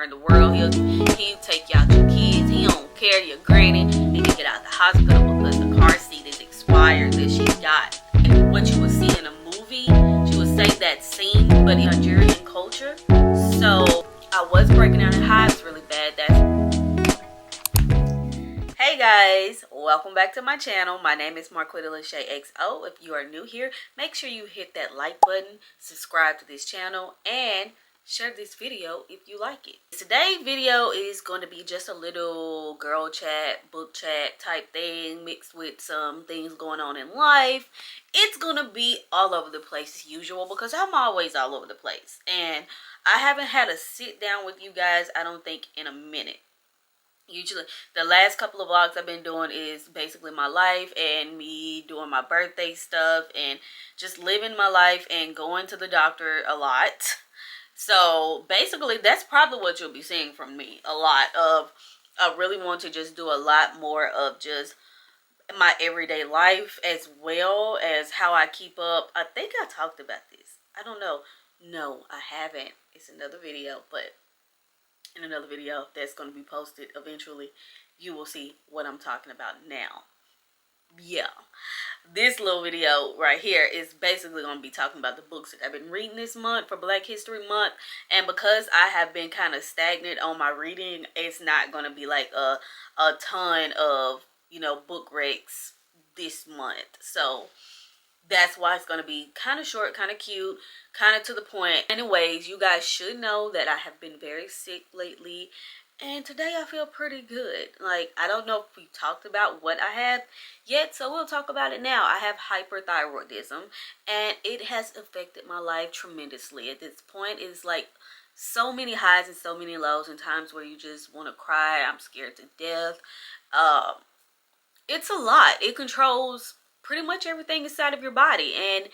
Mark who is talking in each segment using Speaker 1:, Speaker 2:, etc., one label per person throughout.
Speaker 1: in the world. He'll take you out your kids. He don't care your granny. He can get out of the hospital because the car seat is expired that she got. And what you would see in a movie, she would say that scene, but in Nigerian culture. So I was breaking down in hives really bad. Hey guys, welcome back to my channel. My name is Marquita Lachey XO. If you are new here, make sure you hit that like button, subscribe to this channel, and share this video if you like it. Today's video is going to be just a little girl chat, book chat type thing mixed with some things going on in life. It's going to be all over the place as usual because I'm always all over the place. And I haven't had a sit down with you guys, I don't think, in a minute. Usually the last couple of vlogs I've been doing is basically my life and me doing my birthday stuff and just living my life and going to the doctor a lot. So basically that's probably what you'll be seeing from me a lot of. I really want to just do a lot more of just my everyday life as well as how I keep up. I think I talked about this. I don't know. No, I haven't. It's another video, but in another video that's going to be posted eventually, you will see what I'm talking about now. Yeah, this little video right here is basically going to be talking about the books that I've been reading this month for Black History Month. And because I have been kind of stagnant on my reading, it's not going to be like a ton of, you know, book recs this month. So that's why it's going to be kind of short, kind of cute, kind of to the point. Anyways, you guys should know that I have been very sick lately. And today I feel pretty good. Like, I don't know if we talked about what I have yet, so we'll talk about it now. I have hyperthyroidism, and it has affected my life tremendously. At this point, it's like so many highs and so many lows, and times where you just want to cry. I'm scared to death. It's a lot. It controls pretty much everything inside of your body, and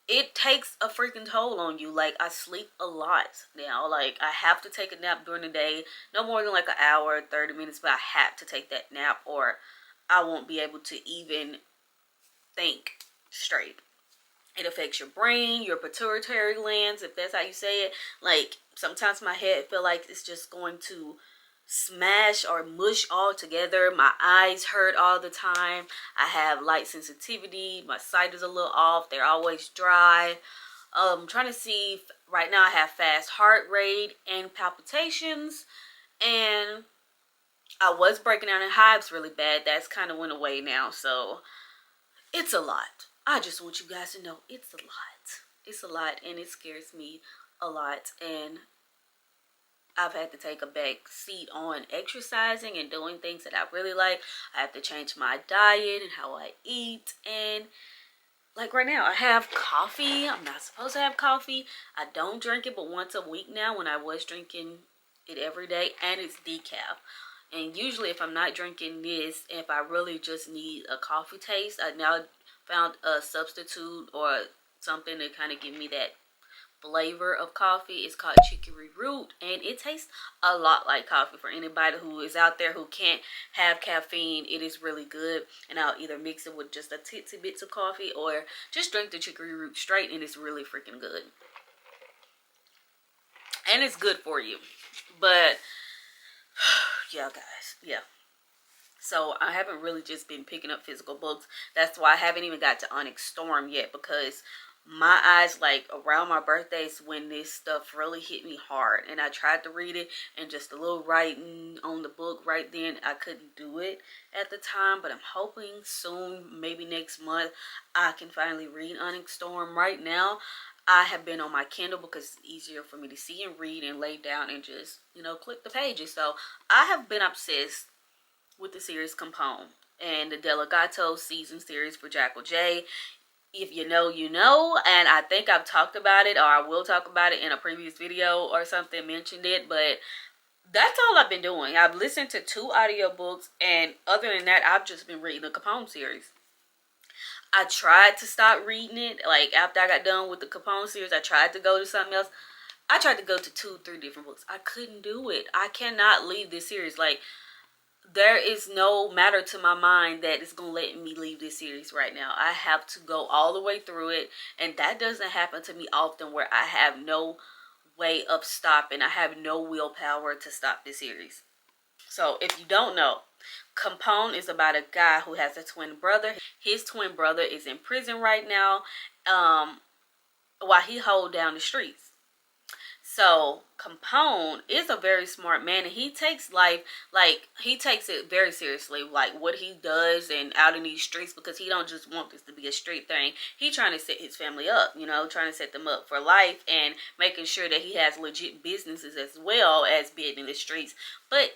Speaker 1: it takes a freaking toll on you. Like, I sleep a lot now. Like, I have to take a nap during the day, no more than like an hour, 30 minutes, but I have to take that nap or I won't be able to even think straight. It affects your brain, your pituitary glands, if that's how you say it. Like, sometimes my head feel like it's just going to smash or mush all together. My eyes hurt all the time. I have light sensitivity. My sight is a little off. They're always dry. I'm trying to see if, right now I have fast heart rate and palpitations, and I was breaking down in hives really bad. That's kind of went away now, so it's a lot. I just want you guys to know it's a lot. It's a lot, and it scares me a lot, and I've had to take a back seat on exercising and doing things that I really like. I have to change my diet and how I eat. And like right now, I have coffee. I'm not supposed to have coffee. I don't drink it but once a week now, when I was drinking it every day. And it's decaf. And usually if I'm not drinking this, if I really just need a coffee taste, I now found a substitute or something to kind of give me that flavor of coffee. It's called chicory root, and it tastes a lot like coffee. For anybody who is out there who can't have caffeine, it is really good. And I'll either mix it with just a titsy bits of coffee or just drink the chicory root straight, and it's really freaking good. And it's good for you. But yeah, guys, yeah. So I haven't really just been picking up physical books. That's why I haven't even got to Onyx Storm yet, because my eyes, like around my birthdays, when this stuff really hit me hard, and I tried to read it, and just a little writing on the book right then, I couldn't do it at the time. But I'm hoping soon, maybe next month, I can finally read Onyx Storm. Right now I have been on my Kindle because it's easier for me to see and read and lay down and just, you know, click the pages. So I have been obsessed with the series Compone and the Delegato season series for Jackal J. If you know, you know, and I think I've talked about it, or I will talk about it in a previous video or something, mentioned it, but that's all I've been doing. I've listened to 2 audiobooks, and other than that, I've just been reading the Capone series. I tried to stop reading it, like after I got done with the Capone series, I tried to go to something else. I tried to go to 2, 3 different books. I couldn't do it. I cannot leave this series. Like, there is no matter to my mind that is going to let me leave this series right now. I have to go all the way through it. And that doesn't happen to me often, where I have no way of stopping. I have no willpower to stop this series. So if you don't know, Capone is about a guy who has a twin brother. His twin brother is in prison right now, while he hold down the streets. So Capone is a very smart man, and he takes life, like, he takes it very seriously, like what he does and out in these streets, because he don't just want this to be a street thing. He trying to set his family up, you know, trying to set them up for life and making sure that he has legit businesses as well as being in the streets. But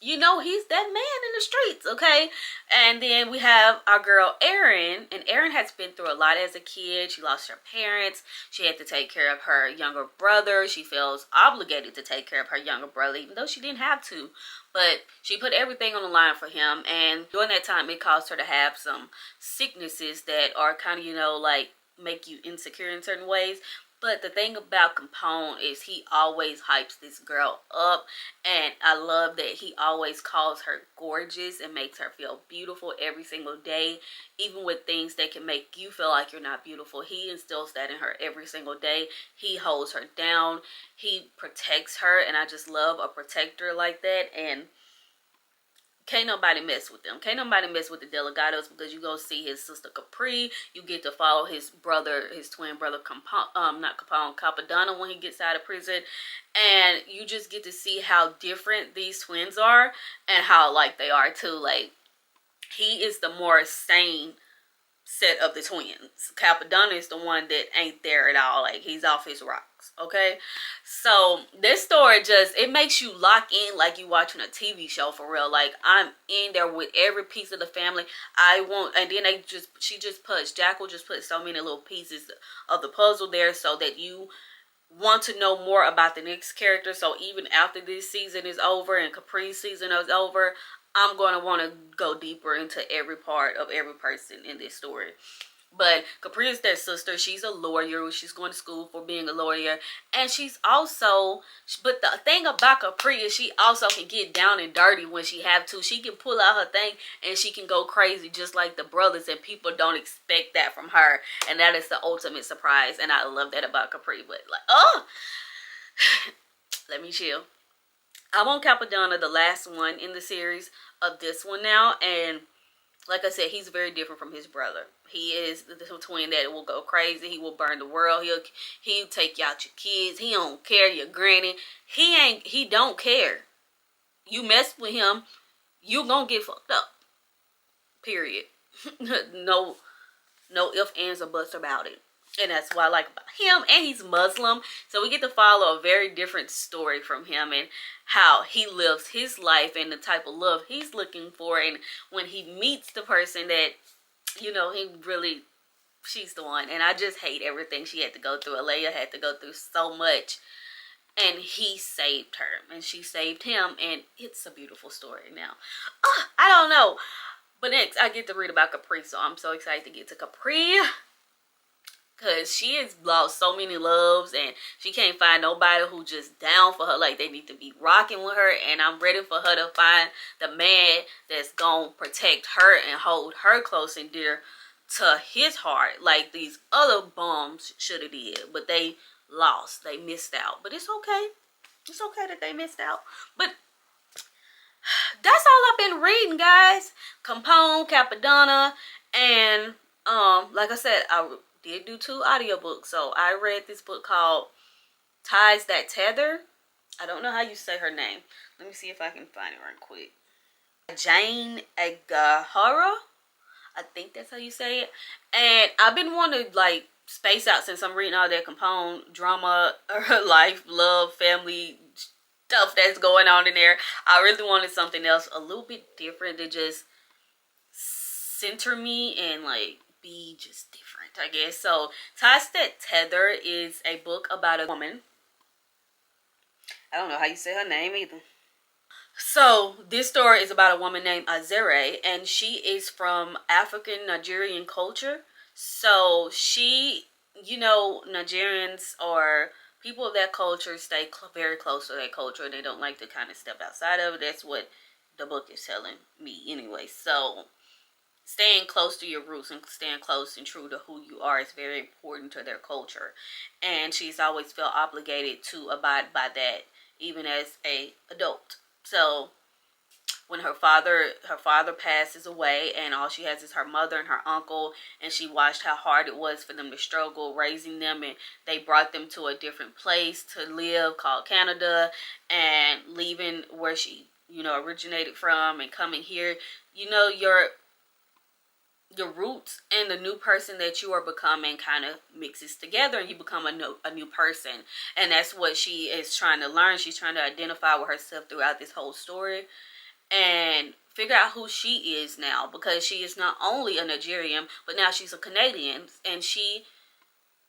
Speaker 1: you know, he's that man in the streets, okay? And then we have our girl Erin, and Erin has been through a lot as a kid. She lost her parents. She had to take care of her younger brother. She feels obligated to take care of her younger brother, even though she didn't have to. But she put everything on the line for him, and during that time, it caused her to have some sicknesses that are kind of, you know, like, make you insecure in certain ways. But the thing about Capone is he always hypes this girl up. And I love that he always calls her gorgeous and makes her feel beautiful every single day. Even with things that can make you feel like you're not beautiful, he instills that in her every single day. He holds her down. He protects her. And I just love a protector like that. And can't nobody mess with them. Can't nobody mess with the Delgados, because you go see his sister Capri. You get to follow his brother, his twin brother, Capadonna, when he gets out of prison. And you just get to see how different these twins are and how alike they are too. Like, he is the more sane set of the twins. Capadonna is the one that ain't there at all. Like, he's off his rocks, okay? So this story just, it makes you lock in like you watching a TV show for real. Like, I'm in there with every piece of the family. I want, and then Jackal just put so many little pieces of the puzzle there so that you want to know more about the next character. So even after this season is over and Capri's season is over, I'm going to want to go deeper into every part of every person in this story. But Capri is their sister. She's a lawyer. She's going to school for being a lawyer. And she's also, but the thing about Capri is she also can get down and dirty when she have to. She can pull out her thing and she can go crazy just like the brothers. And people don't expect that from her. And that is the ultimate surprise. And I love that about Capri. But like, oh, let me chill. I'm on Capadonna, the last one in the series of this one now. And like I said, he's very different from his brother. He is the twin that will go crazy. He will burn the world. He'll take you out your kids. He don't care, your granny. He don't care. You mess with him, you gonna get fucked up. Period. No ifs, ands, or buts about it. And that's what I like about him. And he's Muslim. So we get to follow a very different story from him and how he lives his life and the type of love he's looking for. And when he meets the person that, you know, she's the one. And I just hate everything she had to go through. Alea had to go through so much. And he saved her. And she saved him. And it's a beautiful story now. I don't know. But next, I get to read about Capri. So I'm so excited to get to Capri. Because she has lost so many loves and she can't find nobody who just down for her. Like, they need to be rocking with her. And I'm ready for her to find the man that's going to protect her and hold her close and dear to his heart. Like these other bums should have did. But they lost. They missed out. But it's okay. It's okay that they missed out. But that's all I've been reading, guys. Capone, Capadonna, and like I said, I did do 2 audiobooks. So I read this book called Ties That Tether. I don't know how you say her name. Let me see if I can find it right quick. Jane Agahara. I think that's how you say it. And I've been wanting to like space out since I'm reading all that Capone drama, life, love, family stuff that's going on in there. I really wanted something else a little bit different to just center me and like be just different, I guess. So Ties That Tether is a book about a woman. I don't know how you say her name either. So this story is about a woman named Azere, and she is from African Nigerian culture. So she, you know, Nigerians or people of that culture stay very close to that culture. They don't like to kind of step outside of it. That's what the book is telling me anyway. So staying close to your roots and staying close and true to who you are is very important to their culture. And she's always felt obligated to abide by that, even as a adult. So when her father passes away, and all she has is her mother and her uncle, and she watched how hard it was for them to struggle raising them, and they brought them to a different place to live called Canada, and leaving where she originated from and coming here, your roots and the new person that you are becoming kind of mixes together, and you become a new person. And that's what she is trying to learn. She's trying to identify with herself throughout this whole story and figure out who she is now, because she is not only a Nigerian, but now she's a Canadian, and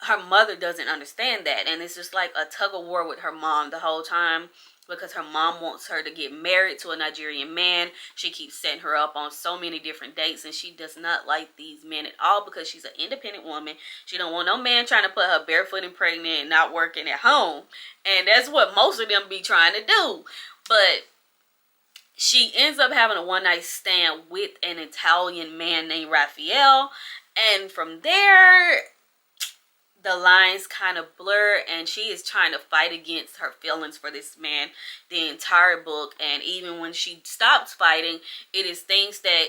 Speaker 1: her mother doesn't understand that, and it's just like a tug of war with her mom the whole time, because her mom wants her to get married to a Nigerian man. She keeps setting her up on so many different dates, and she does not like these men at all, because she's an independent woman. She don't want no man trying to put her barefoot and pregnant and not working at home, and that's what most of them be trying to do. But she ends up having a one-night stand with an Italian man named Raphael, and from there the lines kind of blur, and she is trying to fight against her feelings for this man the entire book. And even when she stops fighting, it is things that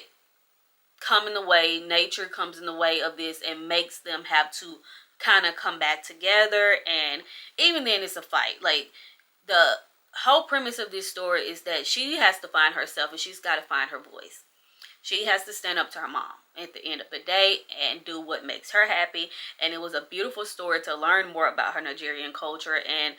Speaker 1: come in the way, nature comes in the way of this, and makes them have to kind of come back together. And even then it's a fight. Like, the whole premise of this story is that she has to find herself, and she's got to find her voice. She has to stand up to her mom at the end of the day and do what makes her happy. And it was a beautiful story to learn more about her Nigerian culture and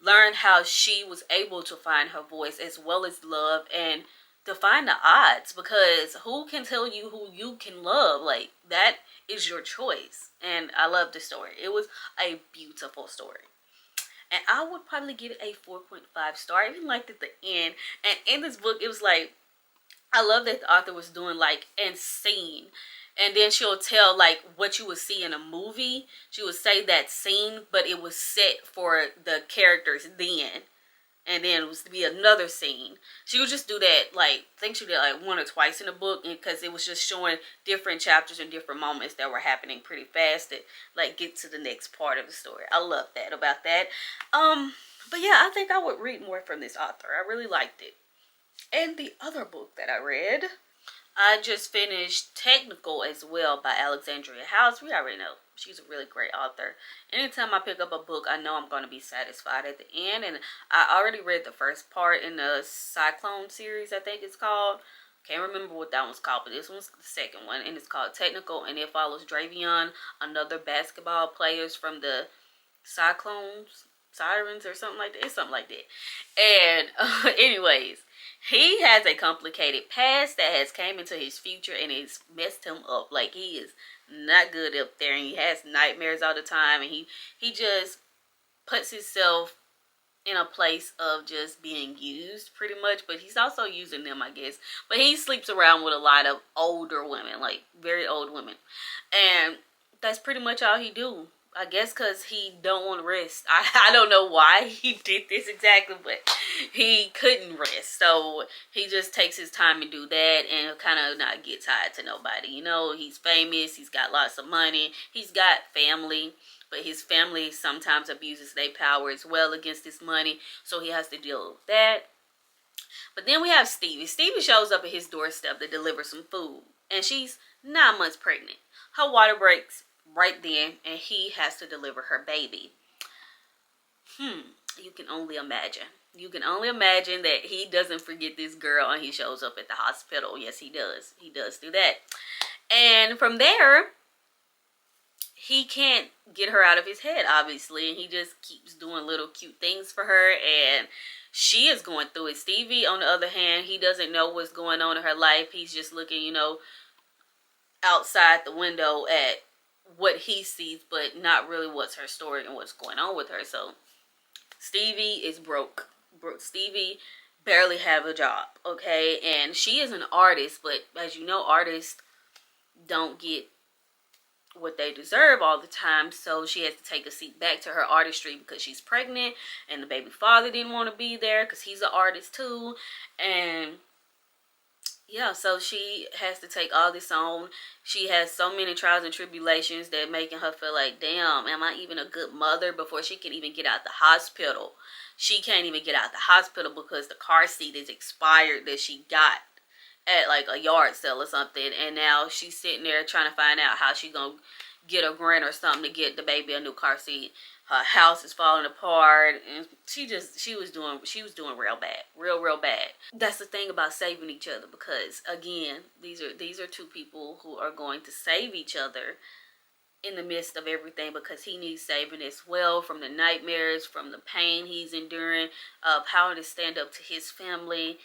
Speaker 1: learn how she was able to find her voice as well as love, and define the odds, because who can tell you who you can love? Like, that is your choice. And I love the story. It was a beautiful story. And I would probably give it a 4.5 star. I even liked it at the end. And in this book, it was like, I love that the author was doing like and scene, and then she'll tell like what you would see in a movie. She would say that scene, but it was set for the characters then, and then it was to be another scene. She would just do that, like, I think she did like one or twice in the book, because it was just showing different chapters and different moments that were happening pretty fast to like get to the next part of the story. I love that about that. But yeah, I think I would read more from this author. I really liked it. And the other book that I read, I just finished Technical as well by Alexandria House. We already know she's a really great author. Anytime I pick up a book, I know I'm going to be satisfied at the end. And I already read the first part in the Cyclone series, I think it's called. Can't remember what that one's called, but this one's the second one. And it's called Technical, and it follows Dravion, another basketball players from the Sirens or something like that. It's something like that. And anyways, he has a complicated past that has came into his future, and it's messed him up. Like, he is not good up there, and he has nightmares all the time, and he just puts himself in a place of just being used pretty much. But he's also using them, I guess. But he sleeps around with a lot of older women, like very old women, and that's pretty much all he do. I guess because he don't want to rest. I don't know why he did this exactly, but he couldn't rest. So he just takes his time and do that, and kind of not get tied to nobody. You know, he's famous. He's got lots of money. He's got family, but his family sometimes abuses their power as well against his money. So he has to deal with that. But then we have Stevie. Stevie shows up at his doorstep to deliver some food, and she's 9 months pregnant. Her water breaks right then, and he has to deliver her baby. You can only imagine. You can only imagine that he doesn't forget this girl, and he shows up at the hospital. Yes, he does. He does do that. And from there, he can't get her out of his head, obviously, and he just keeps doing little cute things for her, and she is going through it. Stevie, on the other hand, he doesn't know what's going on in her life. He's just looking, outside the window at what he sees, but not really what's her story and what's going on with her. So Stevie is broke. Stevie barely have a job, okay? And she is an artist, but as you know, artists don't get what they deserve all the time. So she has to take a seat back to her artistry because she's pregnant, and the baby father didn't want to be there because he's an artist too. And yeah, so she has to take all this on. She has so many trials and tribulations that making her feel like, damn, am I even a good mother? Before she can even get out the hospital, she can't even get out the hospital because the car seat is expired that she got at like a yard sale or something, and now she's sitting there trying to find out how she gonna get a grant or something to get the baby a new car seat. Her house is falling apart, and she was doing real bad, real bad. That's the thing about saving each other, because again, these are two people who are going to save each other in the midst of everything, because he needs saving as well, from the nightmares, from the pain he's enduring, of how to stand up to his family.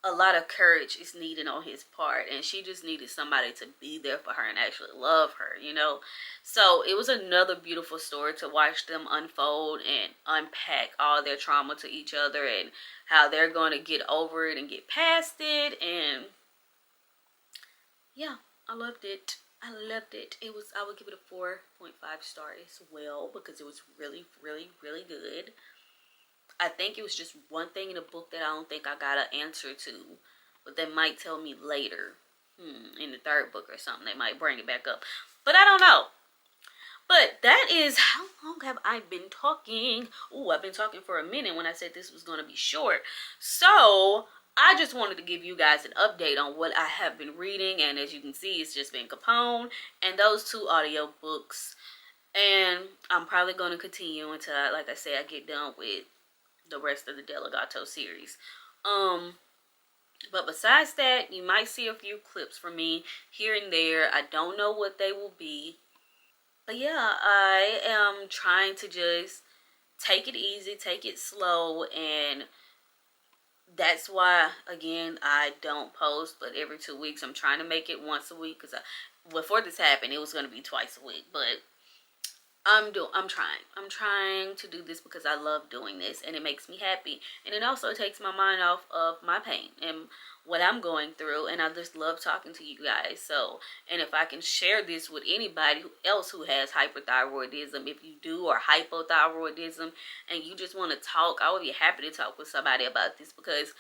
Speaker 1: A lot of courage is needed on his part, and she just needed somebody to be there for her and actually love her, you know. So it was another beautiful story to watch them unfold and unpack all their trauma to each other, and how they're going to get over it and get past it. And yeah, I loved it. I loved it. I would give it a 4.5 star as well, because it was really good. I think it was just one thing in the book that I don't think I got an answer to, but they might tell me later, in the third book or something. They might bring it back up, but I don't know. But that is, how long have I been talking? Oh, I've been talking for a minute when I said this was going to be short. So I just wanted to give you guys an update on what I have been reading, and as you can see, it's just been Capone and those 2 audio books. And I'm probably going to continue until, like I say, I get done with the rest of the Delegato series. But besides that, you might see a few clips from me here and there. I don't know what they will be, but yeah, I am trying to just take it easy, take it slow, and that's why, again, I don't post but every 2 weeks. I'm trying to make it once a week, because before this happened, it was going to be twice a week, but I'm trying to do this because I love doing this, and it makes me happy, and it also takes my mind off of my pain and what I'm going through, and I just love talking to you guys. So, and if I can share this with anybody else who has hyperthyroidism, if you do, or hypothyroidism, and you just want to talk, I would be happy to talk with somebody about this, because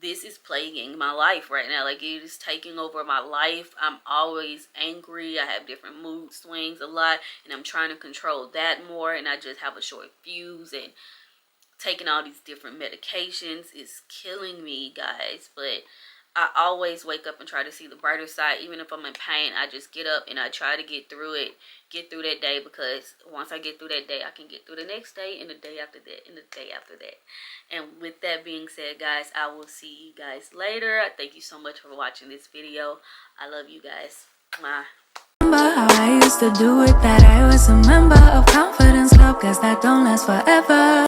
Speaker 1: this is plaguing my life right now. Like, it is taking over my life. I'm always angry. I have different mood swings a lot, and I'm trying to control that more, and I just have a short fuse, and taking all these different medications is killing me, guys. But I always wake up and try to see the brighter side. Even if I'm in pain, I just get up and I try to get through it, get through that day, because once I get through that day, I can get through the next day, and the day after that, and the day after that. And with that being said, guys, I will see you guys later. Thank you so much for watching this video. I love you guys. Bye. Remember how I used to do it, that I was a member of Confidence Club, 'cause that don't last forever.